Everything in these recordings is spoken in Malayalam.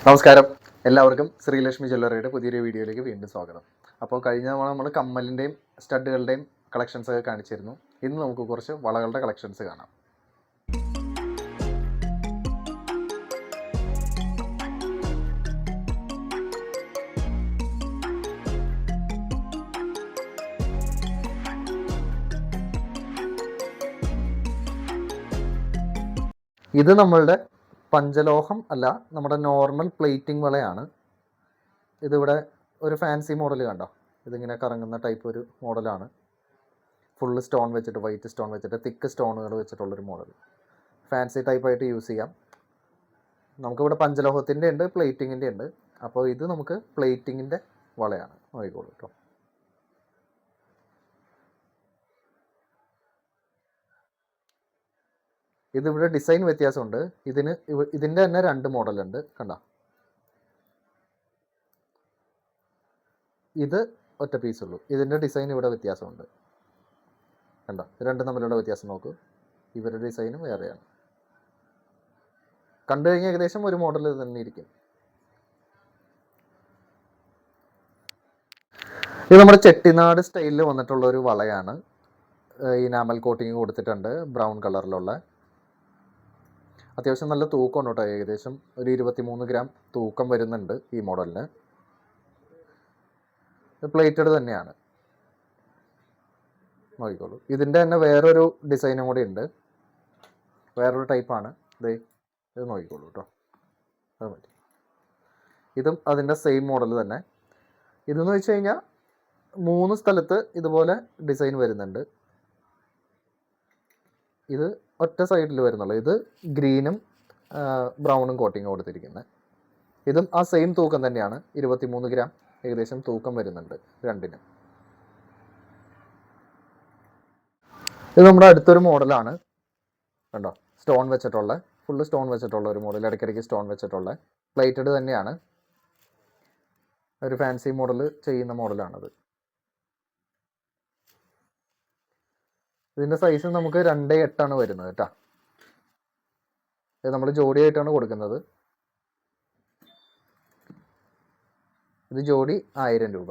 നമസ്കാരം, എല്ലാവർക്കും ശ്രീലക്ഷ്മി ജ്വല്ലറിയുടെ പുതിയൊരു വീഡിയോയിലേക്ക് വീണ്ടും സ്വാഗതം. അപ്പോൾ കഴിഞ്ഞ തവണ നമ്മൾ കമ്മലിൻ്റെയും സ്റ്റഡുകളുടെയും കളക്ഷൻസ് ഒക്കെ കാണിച്ചിരുന്നു. ഇന്ന് നമുക്ക് കുറച്ച് വളകളുടെ കളക്ഷൻസ് കാണാം. ഇത് നമ്മളുടെ പഞ്ചലോഹം അല്ല, നമ്മുടെ നോർമൽ പ്ലേറ്റിംഗ് വളയാണ്. ഇതിവിടെ ഒരു ഫാൻസി മോഡൽ കണ്ടോ, ഇതിങ്ങനെ കറങ്ങുന്ന ടൈപ്പ് ഒരു മോഡലാണ്. ഫുള്ള് സ്റ്റോൺ വെച്ചിട്ട്, വൈറ്റ് സ്റ്റോൺ വെച്ചിട്ട്, തിക്ക് സ്റ്റോണുകൾ വെച്ചിട്ടുള്ളൊരു മോഡൽ. ഫാൻസി ടൈപ്പായിട്ട് യൂസ് ചെയ്യാം. നമുക്കിവിടെ പഞ്ചലോഹത്തിൻ്റെ ഉണ്ട്, പ്ലേറ്റിങ്ങിൻ്റെ ഉണ്ട്. അപ്പോൾ ഇത് നമുക്ക് പ്ലേറ്റിങ്ങിൻ്റെ വളയാണ്. നോക്കിക്കോളൂ കേട്ടോ. ഇതിവിടെ ഡിസൈൻ വ്യത്യാസമുണ്ട്. ഇതിൻ്റെ തന്നെ 2 മോഡലുണ്ട് കണ്ടോ. ഇത് ഒറ്റ പീസുള്ളൂ. ഇതിൻ്റെ ഡിസൈൻ ഇവിടെ വ്യത്യാസമുണ്ട് കണ്ടോ. രണ്ടും തമ്മിലുള്ള വ്യത്യാസം നോക്കൂ. ഇവരുടെ ഡിസൈനും വേറെയാണ്. കണ്ടു കഴിഞ്ഞാൽ ഏകദേശം ഒരു മോഡൽ തന്നെ ഇരിക്കും. ഇത് നമ്മുടെ ചെട്ടിനാട് സ്റ്റൈലിൽ വന്നിട്ടുള്ള ഒരു വളയാണ്. ഇനാമൽ കോട്ടിങ് കൊടുത്തിട്ടുണ്ട്, ബ്രൗൺ കളറിലുള്ള. അത്യാവശ്യം നല്ല തൂക്കമുണ്ട് കേട്ടോ. ഏകദേശം ഒരു 23 ഗ്രാം തൂക്കം വരുന്നുണ്ട് ഈ മോഡലിന്. പ്ലേറ്റഡ് തന്നെയാണ്. നോക്കിക്കോളൂ. ഇതിൻ്റെ തന്നെ വേറൊരു ഡിസൈനും കൂടി ഉണ്ട്, വേറൊരു ടൈപ്പാണ്. ഇത് നോക്കിക്കോളൂ കേട്ടോ. അത് മതി. ഇതും അതിൻ്റെ സെയിം മോഡൽ തന്നെ. ഇതെന്ന് വെച്ച് കഴിഞ്ഞാൽ 3 സ്ഥലത്ത് ഇതുപോലെ ഡിസൈൻ വരുന്നുണ്ട്. ഇത് ഒറ്റ സൈഡിൽ വരുന്നുള്ളൂ. ഇത് ഗ്രീനും ബ്രൗണും കോട്ടിങ് കൊടുത്തിരിക്കുന്നത്. ഇതും ആ സെയിം തൂക്കം തന്നെയാണ്. 23 ഗ്രാം ഏകദേശം തൂക്കം വരുന്നുണ്ട് രണ്ടിനും. ഇത് നമ്മുടെ അടുത്തൊരു മോഡലാണ് കണ്ടോ. സ്റ്റോൺ വെച്ചിട്ടുള്ള, ഫുള്ള് സ്റ്റോൺ വെച്ചിട്ടുള്ള ഒരു മോഡൽ. ഇടയ്ക്കിടയ്ക്ക് സ്റ്റോൺ വെച്ചിട്ടുള്ള, പ്ലേറ്റഡ് തന്നെയാണ്. ഒരു ഫാൻസി മോഡൽ ചെയ്യുന്ന മോഡലാണത്. ഇതിൻ്റെ സൈസ് നമുക്ക് 2.8 വരുന്നത് കേട്ടോ. ഇത് നമ്മൾ ജോഡിയായിട്ടാണ് കൊടുക്കുന്നത്. ഇത് ജോഡി 1000 രൂപ.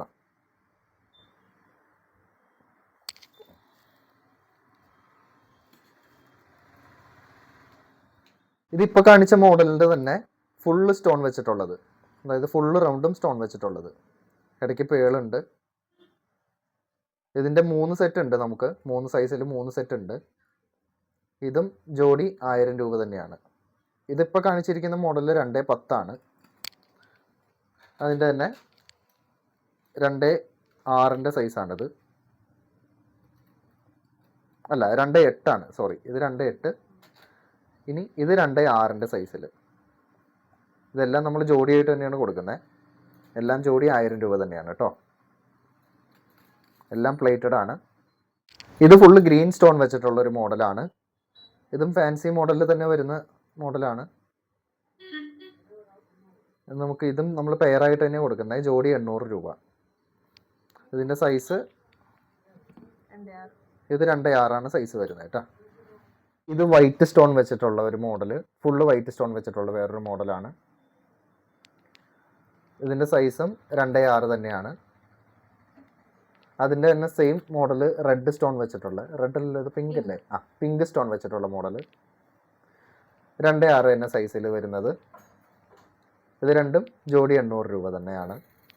ഇതിപ്പോൾ കാണിച്ച മോഡലിൻ്റെ തന്നെ ഫുള്ള് സ്റ്റോൺ വെച്ചിട്ടുള്ളത്, അതായത് ഫുള്ള് റൗണ്ടും സ്റ്റോൺ വെച്ചിട്ടുള്ളത്. ഇടയ്ക്ക് പേളുണ്ട്. ഇതിൻ്റെ 3 സെറ്റ് ഉണ്ട് നമുക്ക്. 3 സൈസിൽ 3 സെറ്റ് ഉണ്ട്. ഇതും ജോഡി 1000 രൂപ തന്നെയാണ്. ഇതിപ്പോൾ കാണിച്ചിരിക്കുന്ന മോഡലിൽ 2.10 അതിൻ്റെ തന്നെ 2.6 സൈസാണിത്. അല്ല, 2.8 സോറി. ഇത് 2.8. ഇനി ഇത് 2.6 സൈസിൽ. ഇതെല്ലാം നമ്മൾ ജോഡിയായിട്ട് തന്നെയാണ് കൊടുക്കുന്നത്. എല്ലാം ജോഡി 1000 രൂപ തന്നെയാണ് കേട്ടോ. എല്ലാം പ്ലേറ്റഡ് ആണ്. ഇത് ഫുള്ള് ഗ്രീൻ സ്റ്റോൺ വെച്ചിട്ടുള്ള ഒരു മോഡലാണ്. ഇതും ഫാൻസി മോഡലിൽ തന്നെ വരുന്ന മോഡലാണ്. ഇതും നമ്മൾ പെയറായിട്ട് തന്നെ കൊടുക്കുന്നത്. ജോഡി 800 രൂപ. ഇതിൻ്റെ സൈസ് ഇത് 2.6 സൈസ് വരുന്നത് കേട്ടോ. ഇത് വൈറ്റ് സ്റ്റോൺ വെച്ചിട്ടുള്ള ഒരു മോഡൽ, ഫുള്ള് വൈറ്റ് സ്റ്റോൺ വെച്ചിട്ടുള്ള വേറൊരു മോഡലാണ്. ഇതിൻ്റെ സൈസും 2.6 തന്നെയാണ്. അതിൻ്റെ തന്നെ സെയിം മോഡൽ റെഡ് സ്റ്റോൺ വെച്ചിട്ടുള്ള, റെഡ് അല്ല ഇത് പിങ്ക് അല്ലേ, പിങ്ക് സ്റ്റോൺ വെച്ചിട്ടുള്ള മോഡൽ 2.6 തന്നെ സൈസിൽ വരുന്നത്. ഇത് രണ്ടും ജോഡി 800 രൂപ തന്നെയാണ്.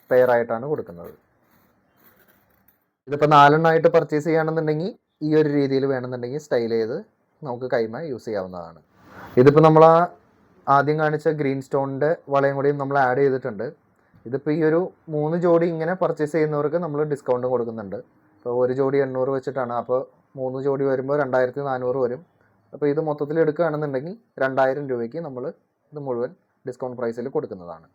പെയറായിട്ടാണ് കൊടുക്കുന്നത്. ഇതിപ്പോൾ 4 പർച്ചേസ് ചെയ്യുകയാണെന്നുണ്ടെങ്കിൽ ഈ ഒരു രീതിയിൽ വേണമെന്നുണ്ടെങ്കിൽ സ്റ്റൈൽ ചെയ്ത് നമുക്ക് കൈമ യൂസ് ചെയ്യാവുന്നതാണ്. ഇതിപ്പോൾ നമ്മൾ ആദ്യം കാണിച്ച ഗ്രീൻ സ്റ്റോണിൻ്റെ വളയും കൂടിയും നമ്മൾ ആഡ് ചെയ്തിട്ടുണ്ട്. ഇതിപ്പോൾ ഈ ഒരു 3 ജോഡി ഇങ്ങനെ പർച്ചേസ് ചെയ്യുന്നവർക്ക് നമ്മൾ ഡിസ്കൗണ്ട് കൊടുക്കുന്നുണ്ട്. ഇപ്പോൾ ഒരു ജോഡി 800 വെച്ചിട്ടാണ്. അപ്പോൾ 3 ജോഡി വരുമ്പോൾ 2400 വരും. അപ്പോൾ ഇത് മൊത്തത്തിൽ എടുക്കുകയാണെന്നുണ്ടെങ്കിൽ 2000 രൂപയ്ക്ക് നമ്മൾ ഇത് മുഴുവൻ ഡിസ്കൗണ്ട് പ്രൈസിൽ കൊടുക്കുന്നതാണ്.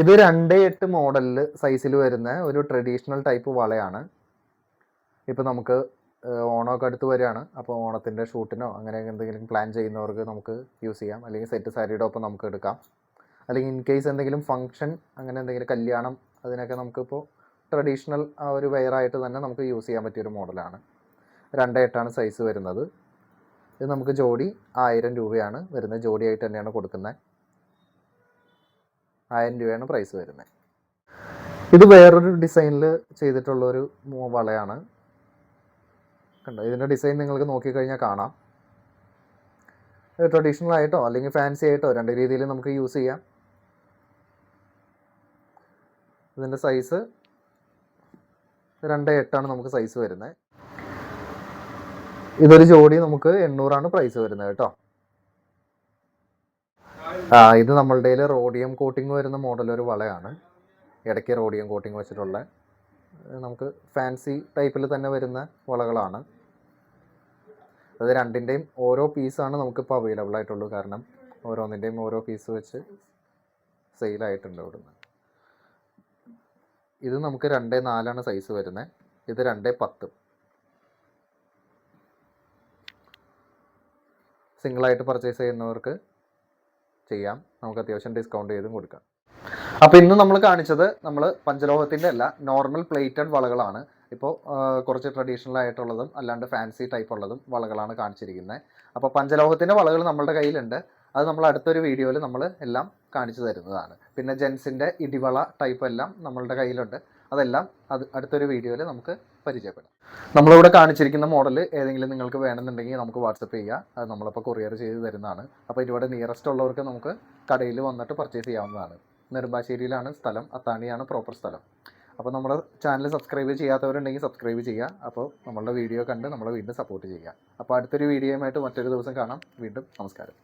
ഇത് 2.8 മോഡലിൽ സൈസിൽ വരുന്ന ഒരു ട്രഡീഷണൽ ടൈപ്പ് വളയാണ്. ഇപ്പോൾ നമുക്ക് ഓണമൊക്കെ അടുത്ത് വരികയാണ്. അപ്പോൾ ഓണത്തിൻ്റെ ഷൂട്ടിനോ അങ്ങനെ എന്തെങ്കിലും പ്ലാൻ ചെയ്യുന്നവർക്ക് നമുക്ക് യൂസ് ചെയ്യാം. അല്ലെങ്കിൽ സെറ്റ് സാരിയുടെ ഒപ്പം നമുക്ക് എടുക്കാം. അല്ലെങ്കിൽ ഇൻ കേസ് എന്തെങ്കിലും ഫംഗ്ഷൻ, അങ്ങനെ എന്തെങ്കിലും കല്യാണം, അതിനൊക്കെ നമുക്കിപ്പോൾ ട്രഡീഷണൽ ആ ഒരു വെയറായിട്ട് തന്നെ നമുക്ക് യൂസ് ചെയ്യാൻ പറ്റിയൊരു മോഡലാണ്. 2.8 സൈസ് വരുന്നത്. ഇത് നമുക്ക് ജോഡി 1000 രൂപയാണ് വരുന്നത്. ജോഡിയായിട്ട് തന്നെയാണ് കൊടുക്കുന്നത്. 1000 രൂപയാണ് പ്രൈസ് വരുന്നത്. ഇത് വേറൊരു ഡിസൈനിൽ ചെയ്തിട്ടുള്ളൊരു വളയാണ്. കണ്ടോ, ഇതിൻ്റെ ഡിസൈൻ നിങ്ങൾക്ക് നോക്കിക്കഴിഞ്ഞാൽ കാണാം. ട്രഡീഷണൽ ആയിട്ടോ അല്ലെങ്കിൽ ഫാൻസി ആയിട്ടോ 2 രീതിയിൽ നമുക്ക് യൂസ് ചെയ്യാം. ഇതിൻ്റെ സൈസ് 2.8 നമുക്ക് സൈസ് വരുന്നത്. ഇതൊരു ജോഡി നമുക്ക് 800 പ്രൈസ് വരുന്നത് കേട്ടോ. ഇത് നമ്മളുടെ റോഡിയം കോട്ടിങ് വരുന്ന മോഡൽ ഒരു വളയാണ്. ഇടയ്ക്ക് റോഡിയം കോട്ടിങ് വെച്ചിട്ടുള്ള നമുക്ക് ഫാൻസി ടൈപ്പിൽ തന്നെ വരുന്ന വളകളാണ്. അത് രണ്ടിൻ്റെയും ഓരോ പീസാണ് നമുക്കിപ്പോൾ അവൈലബിൾ ആയിട്ടുള്ളൂ. കാരണം ഓരോന്നിൻ്റെയും ഓരോ പീസ് വെച്ച് സെയിലായിട്ടുണ്ട് ഇവിടുന്ന്. ഇത് നമുക്ക് 2.4 സൈസ് വരുന്നത്. ഇത് 2.10. സിംഗിളായിട്ട് പർച്ചേസ് ചെയ്യുന്നവർക്ക് ചെയ്യാം. നമുക്ക് അത്യാവശ്യം ഡിസ്കൗണ്ട് ചെയ്തും കൊടുക്കാം. അപ്പോൾ ഇന്ന് നമ്മൾ കാണിച്ചത് നമ്മൾ പഞ്ചലോഹത്തിൻ്റെ അല്ല, നോർമൽ പ്ലേറ്റഡ് വളകളാണ്. ഇപ്പോൾ കുറച്ച് ട്രഡീഷണൽ ആയിട്ടുള്ളതും അല്ലാണ്ട് ഫാൻസി ടൈപ്പ് ഉള്ളതും വളകളാണ് കാണിച്ചിരിക്കുന്നത്. അപ്പോൾ പഞ്ചലോഹത്തിൻ്റെ വളകൾ നമ്മളുടെ കയ്യിലുണ്ട്. അത് നമ്മൾ അടുത്തൊരു വീഡിയോയിൽ നമ്മൾ എല്ലാം കാണിച്ചു തരുന്നതാണ്. പിന്നെ ജെൻസിൻ്റെ ഇടിവള ടൈപ്പ് എല്ലാം നമ്മളുടെ കയ്യിലുണ്ട്. അതെല്ലാം അടുത്തൊരു വീഡിയോയിൽ നമുക്ക് പരിചയപ്പെടാം. നമ്മളിവിടെ കാണിച്ചിരിക്കുന്ന മോഡൽ ഏതെങ്കിലും നിങ്ങൾക്ക് വേണമെന്നുണ്ടെങ്കിൽ നമുക്ക് വാട്സപ്പ് ചെയ്യുക. അത് നമ്മളപ്പോൾ കൊറിയർ ചെയ്ത് തരുന്നതാണ്. അപ്പോൾ ഇവിടെ നിയറസ്റ്റ് ഉള്ളവർക്ക് നമുക്ക് കടയിൽ വന്നിട്ട് പർച്ചേസ് ചെയ്യാവുന്നതാണ്. നെടുമ്പാശ്ശേരിയിലാണ് സ്ഥലം, അത്താണിയാണ് പ്രോപ്പർ സ്ഥലം. അപ്പോൾ നമ്മുടെ ചാനൽ സബ്സ്ക്രൈബ് ചെയ്യാത്തവരുണ്ടെങ്കിൽ സബ്സ്ക്രൈബ് ചെയ്യുക. അപ്പോൾ നമ്മളുടെ വീഡിയോ കണ്ട് നമ്മളെ വീണ്ടും സപ്പോർട്ട് ചെയ്യുക. അപ്പോൾ അടുത്തൊരു വീഡിയോയുമായിട്ട് മറ്റൊരു ദിവസം കാണാം. വീണ്ടും നമസ്കാരം.